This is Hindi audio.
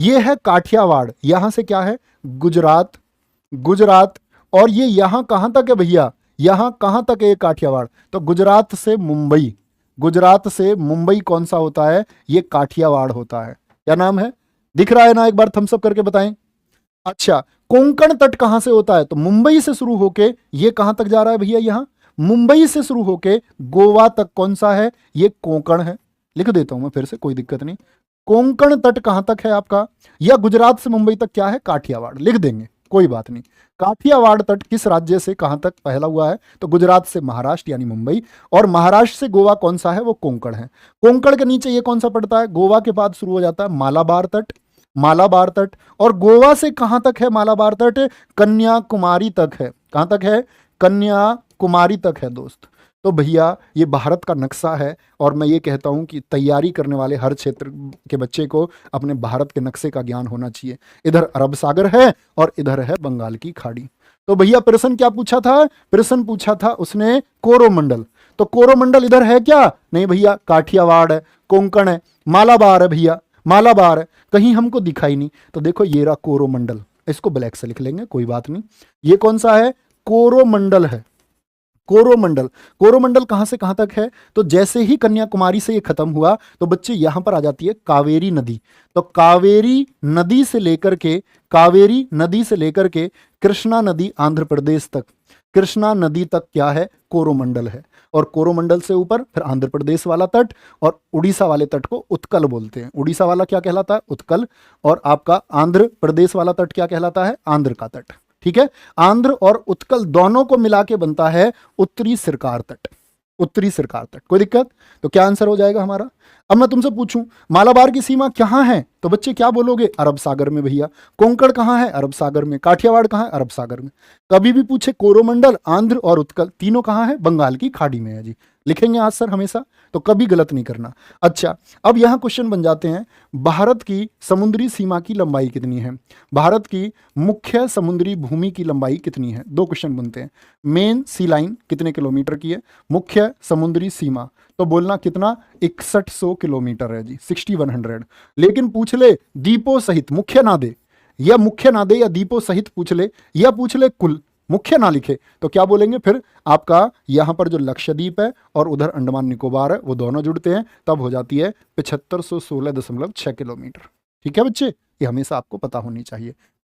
ये है काठियावाड़, यहां से क्या है गुजरात, गुजरात। और ये यहां कहां तक है भैया, यहां कहां तक है ये काठियावाड़, तो गुजरात से मुंबई, गुजरात से मुंबई कौन सा होता है, ये काठियावाड़ होता है। क्या नाम है, दिख रहा है ना, एक बार थम्स अप करके बताएं। अच्छा, कोंकण तट कहां से होता है, तो मुंबई से शुरू होके ये कहां तक जा रहा है भैया, यहां मुंबई से शुरू होके गोवा तक कौन सा है, ये कोंकण है। लिख देता हूं मैं फिर से, कोई दिक्कत नहीं। कोंकण तट कहां तक है आपका, या गुजरात से मुंबई तक क्या है, काठियावाड़, लिख देंगे कोई बात नहीं। काठियावाड़ तट किस राज्य से कहां तक फैला हुआ है, तो गुजरात से महाराष्ट्र यानी मुंबई, और महाराष्ट्र से गोवा कौन सा है, वो कोंकण है। कोंकण के नीचे ये कौन सा पड़ता है, गोवा के बाद शुरू हो जाता है मालाबार तट, मालाबार तट। और गोवा से कहां तक है मालाबार तट, कन्याकुमारी तक है। कहां तक है, कन्याकुमारी तक है दोस्त। तो भैया ये भारत का नक्शा है, और मैं ये कहता हूं कि तैयारी करने वाले हर क्षेत्र के बच्चे को अपने भारत के नक्शे का ज्ञान होना चाहिए। इधर अरब सागर है और इधर है बंगाल की खाड़ी। तो भैया प्रश्न क्या पूछा था, प्रश्न पूछा था उसने कोरोमंडल। तो कोरोमंडल इधर है क्या, नहीं भैया, काठियावाड़ है, कोंकण है, मालाबार है भैया, मालाबार है, कहीं हमको दिखाई नहीं। तो देखो ये रहा कोरोमंडल, इसको ब्लैक से लिख लेंगे कोई बात नहीं। ये कौन सा है, कोरोमंडल है, कोरोमंडल। कोरोमंडल कहां से कहां तक है, तो जैसे ही कन्याकुमारी से ये खत्म हुआ तो बच्चे यहां पर आ जाती है कावेरी नदी। तो कावेरी नदी से लेकर के, कावेरी नदी से लेकर के कृष्णा नदी आंध्र प्रदेश तक, कृष्णा नदी तक क्या है, कोरोमंडल है। और कोरोमंडल से ऊपर फिर आंध्र प्रदेश वाला तट, और उड़ीसा वाले तट को उत्कल बोलते हैं। उड़ीसा वाला क्या कहलाता है, उत्कल। और आपका आंध्र प्रदेश वाला तट क्या कहलाता है, आंध्र का तट। ठीक है, आंध्र और उत्कल दोनों को मिला के बनता है उत्तरी सरकार तट, उत्तरी सरकार तट। कोई दिक्कत, तो क्या आंसर हो जाएगा हमारा। अब मैं तुमसे पूछूं मालाबार की सीमा कहां है, तो बच्चे क्या बोलोगे, अरब सागर में भैया। कोंकण कहां है, अरब सागर में। काठियावाड़ कहां है, अरब सागर में। कभी भी पूछे कोरोमंडल, आंध्र और उत्कल तीनों कहां है, बंगाल की खाड़ी में है जी। लिखेंगे आंसर हमेशा, तो कभी गलत नहीं करना। अच्छा, अब यहां क्वेश्चन बन जाते हैं, भारत की समुद्री सीमा की लंबाई कितनी है, भारत की मुख्य समुद्री भूमि की लंबाई कितनी है। दो क्वेश्चन बनते हैं, मेन सी लाइन कितने किलोमीटर की है, मुख्य समुद्री सीमा तो बोलना कितना, 6100 किलोमीटर है जी, 6100। लेकिन पूछ ले द्वीपों सहित, मुख्य ना दे, या मुख्य ना दे या द्वीपों सहित पूछ ले, या पूछ ले कुल, मुख्य ना लिखे, तो क्या बोलेंगे फिर आपका, यहां पर जो लक्षद्वीप है और उधर अंडमान निकोबार है वो दोनों जुड़ते हैं, तब हो जाती है 7516.6 किलोमीटर। ठीक है बच्चे, ये हमेशा आपको पता होनी चाहिए।